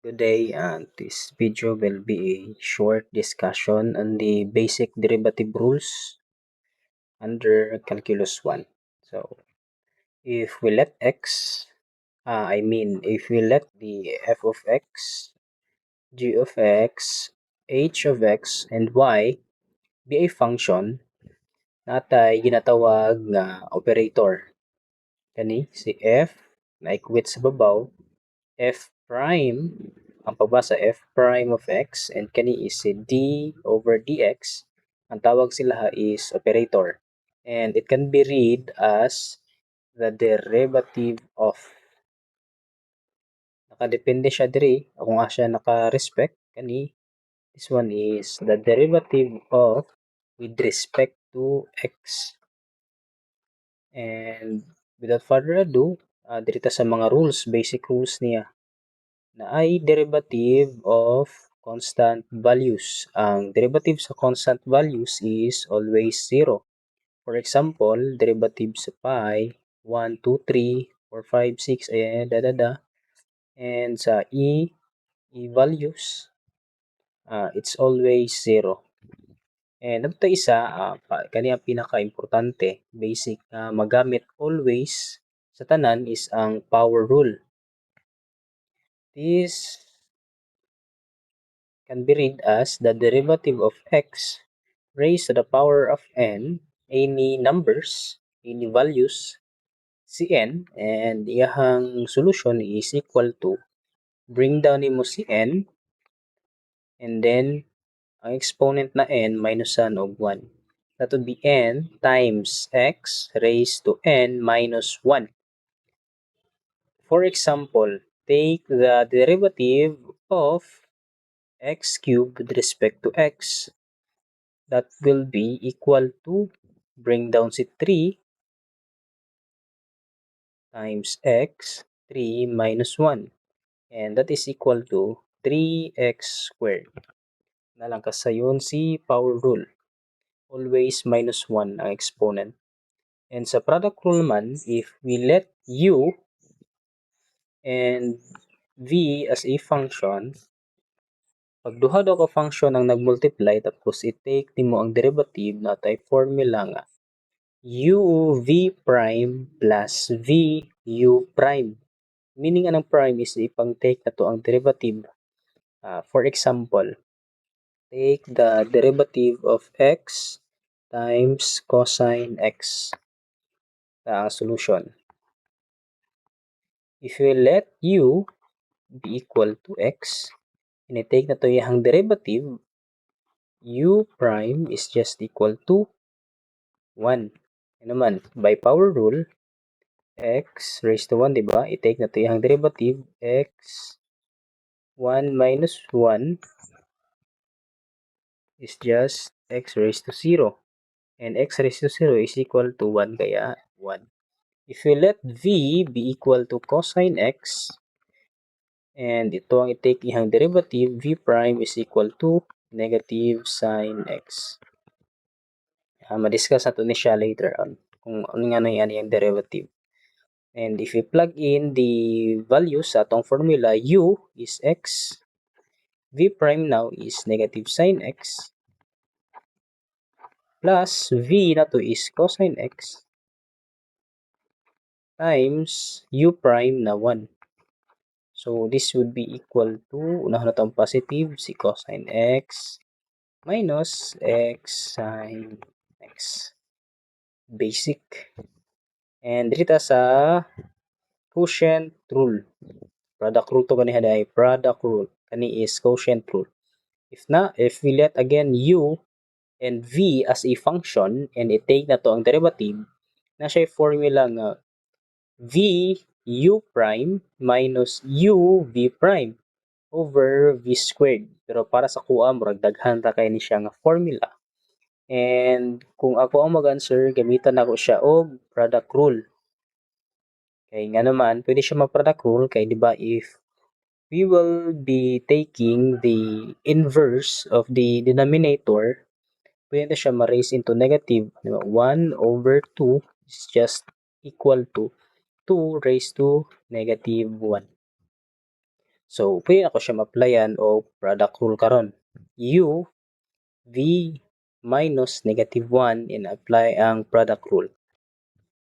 Good day, and this video will be a short discussion on the basic derivative rules under Calculus 1. So, if we let if we let the f of x, g of x, h of x, and y be a function, natay ginatawag nga operator. Kani si f na equate sa babaw, f prime, ang pagbasa f prime of x, and kani is si d over dx. Ang tawag sila is operator. And it can be read as the derivative of. Nakadepende siya diri kung siya naka-respect kani. This one is the derivative of with respect to x. And without further ado, dito sa mga rules, basic rules niya, na ay derivative of constant values. Ang derivative sa constant values is always 0. For example, derivative sa pi, 1, 2, 3, 4, 5, 6, ayan, And sa e values, it's always 0. And ito isa, kani ang pinaka-importante, basic, magamit always sa tanan is ang power rule. This can be read as the derivative of x raised to the power of n, any numbers, any values, cn, and iyahang solution is equal to, bring down nimo si n, and then ang exponent na n minusan og 1. That would be n times x raised to n minus 1. For example, take the derivative of x cubed with respect to x. That will be equal to, bring down si 3 times x, 3 minus 1. And that is equal to 3x squared. Nalang kasayon si power rule. Always minus 1 ang exponent. And sa product rule man, if we let u and v as a function, pag duha daw ka function ang nagmultiply tapos i-take nimo ang derivative, natay formula nga u v prime plus v u prime. Meaning anong prime is ipang-take na to ang derivative. For example, take the derivative of x times cosine x. Ang solution. If we let u be equal to x, and i-take na to yung derivative, u prime is just equal to 1. Yan naman, by power rule, x raised to 1, diba? I-take na to yung derivative, x 1 minus 1 is just x raised to 0. And x raised to 0 is equal to 1, kaya 1. If we let v be equal to cosine x, and ito ang i-take ihang derivative, v prime is equal to negative sine x. Ma-discuss nato ni siya later on kung ano nga na yan yung derivative. And if we plug in the values sa atong formula, u is x, v prime now is negative sine x, plus v na to is cosine x, times u prime na 1. So, this would be equal to, unahan na itong positive, si cosine x minus x sine x. Basic. And dito sa quotient rule. Product rule to kani haday, product rule. Kani is quotient rule. If we let again u and v as a function, and i-take na to ang derivative, na siya formula nga v u prime minus u v prime over v squared. Pero para sa kuha, murag daghan ra kay ni siya nga formula. And kung ako ang mag-answer, gamitan ako siya og product rule. Kay nga naman, pwede siya mag-product rule kay di ba if we will be taking the inverse of the denominator, pwede siya ma-raise into negative. 1 over 2 is just equal to 2 raised to negative 1. So, pwede ako siya ma-applyan o product rule karon. U, V minus -1 and apply ang product rule.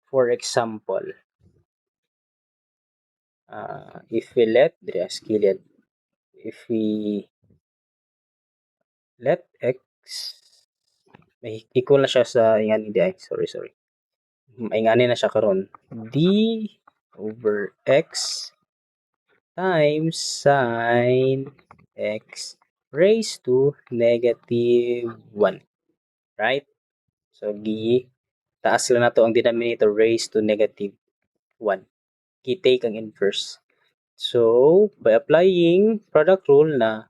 For example, if we let, if we let x, may equal na siya sa ingani di ay, sorry. Ingani na siya karon. D over x times sine x raised to -1. Right? So, taas lang na to ang denominator raised to -1. I-take ang inverse. So, by applying product rule na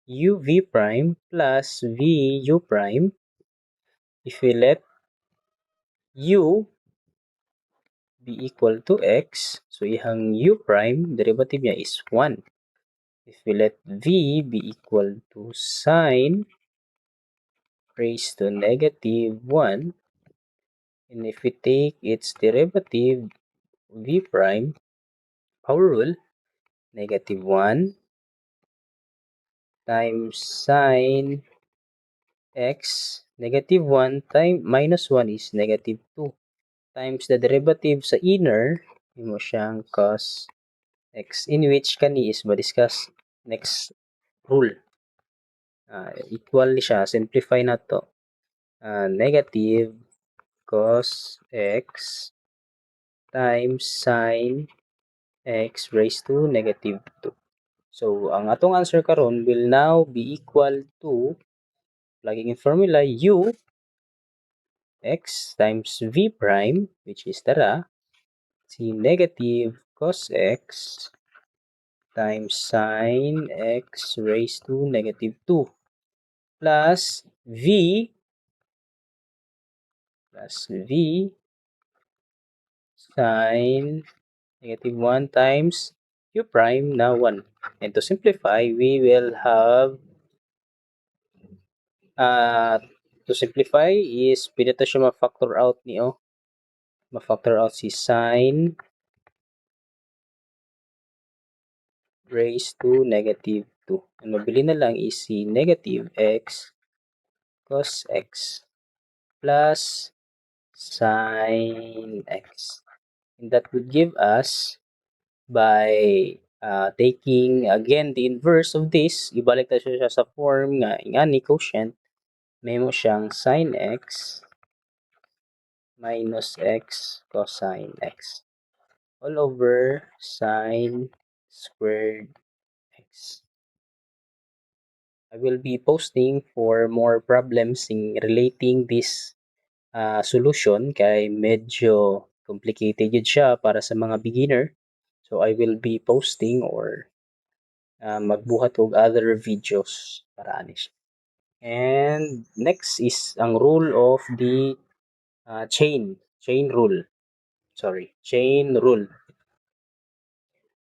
u v prime plus v u prime, if we let u be equal to x, so ihang u prime, derivative niya is 1. If we let v be equal to sine raised to -1, and if we take its derivative, v prime, power rule, -1 times sine x, -1 times -1 is -2 times the derivative sa inner, mo siyang cos x, in which kani is ma-discuss next rule. Equal ni siya, simplify na to. Negative cos x times sine x raised to -2. So, ang atong answer karon will now be equal to, laging in formula, u x times v prime, which is tara, si negative cos x times sine x raised to -2 plus v sine -1 times u prime na 1. And to simplify, we will have, to simplify is, pwede to siya ma-factor out niyo. Ma-factor out si sine raised to -2. Ang mabili na lang is si negative x cos x plus sine x. And that would give us, by taking again the inverse of this, ibalik na siya sa form nga ingani quotient, may mo siyang sine x minus x cosine x all over sine squared x. I will be posting for more problems in relating this solution, kay medyo complicated yun siya para sa mga beginner. So, I will be posting or magbuhat og other videos para ani siya. And next is ang rule of the chain rule. Chain rule.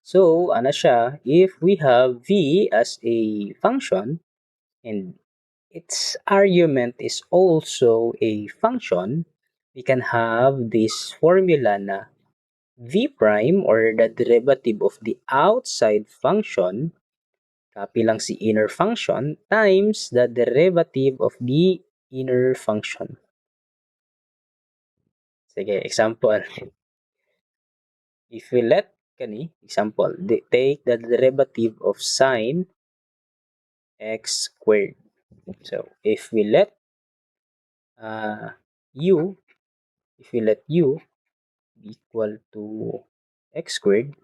So, ano siya, if we have v as a function and its argument is also a function, we can have this formula na v prime, or the derivative of the outside function, copy lang si inner function, times the derivative of the inner function. Sige, example. If we let, example, take the derivative of sine x squared. So, if we let u equal to x squared,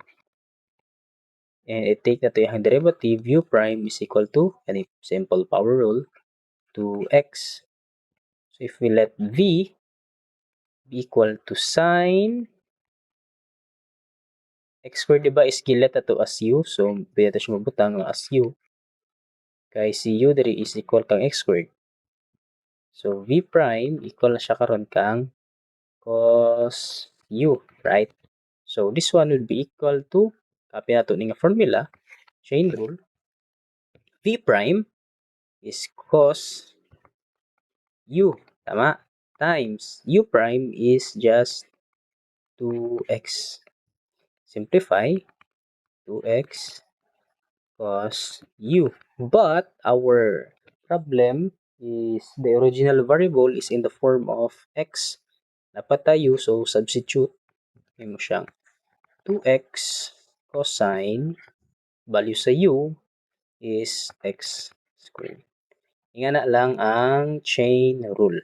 and take na to yung derivative, u prime is equal to, simple power rule, to x. So, if we let v be equal to sine x squared, diba, is gilet ato as u. So, pwede siya mabutang as u. Kay si u diri is equal kang x squared. So, v prime equal na siya karon kang cos u, right? So, this one would be equal to, copy nato ni nga formula, chain rule, v prime is cos u, tama? Times u prime is just 2x. Simplify, 2x cos u. But our problem is the original variable is in the form of x. Dapat tayo, so substitute. May mo siyang 2x cosine value sa u is x squared. Ingana lang ang chain rule.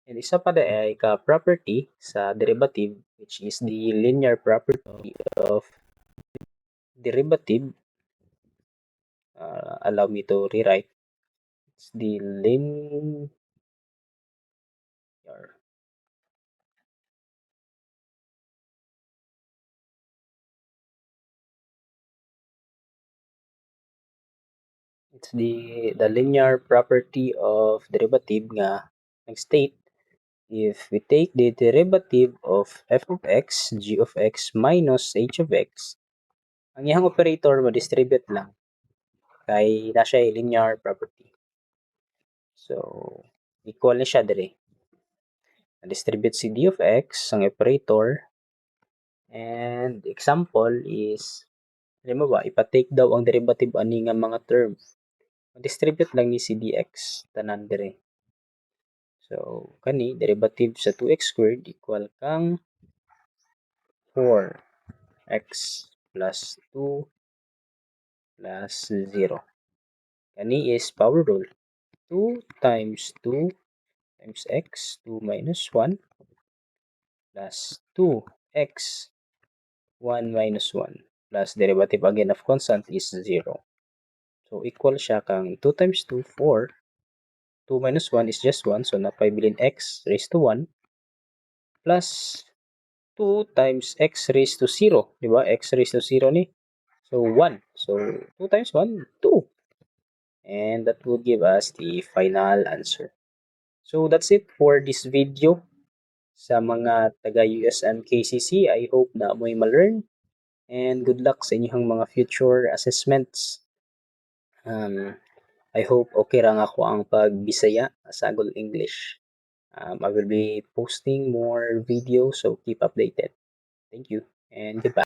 And isa pa ay ka-property sa derivative, which is the linear property of derivative. Allow me to rewrite. It's the linear linear property of derivative nga nag-state if we take the derivative of f of x, g of x minus h of x, ang iyang operator mo-distribute lang kay na siya linear property. So, equal na siya dire. Na-distribute si d of x, ang operator, and example is, alam mo ba, ipatake daw ang derivative ani nga mga term. Distribute lang ni si dx tanan dire. So, kani derivative sa 2x squared equal kang 4x plus 2 plus 0. Kani is power rule. 2 times 2 times x, 2 minus 1 plus 2x 1 minus 1 plus derivative again of constant is 0. So, equal siya kang 2 times 2, 4. 2 minus 1 is just 1. So, napaibilin x raised to 1 plus 2 times x raised to 0. Diba? X raised to 0 ni. So, 1. So, 2 times 1, 2. And that will give us the final answer. So, that's it for this video. Sa mga taga-USM KCC, I hope na mo'y ma-learn. And good luck sa inyong mga future assessments. I hope okay lang ako ang pag-Bisaya sa Agol English. I will be posting more videos, so keep updated. Thank you and goodbye.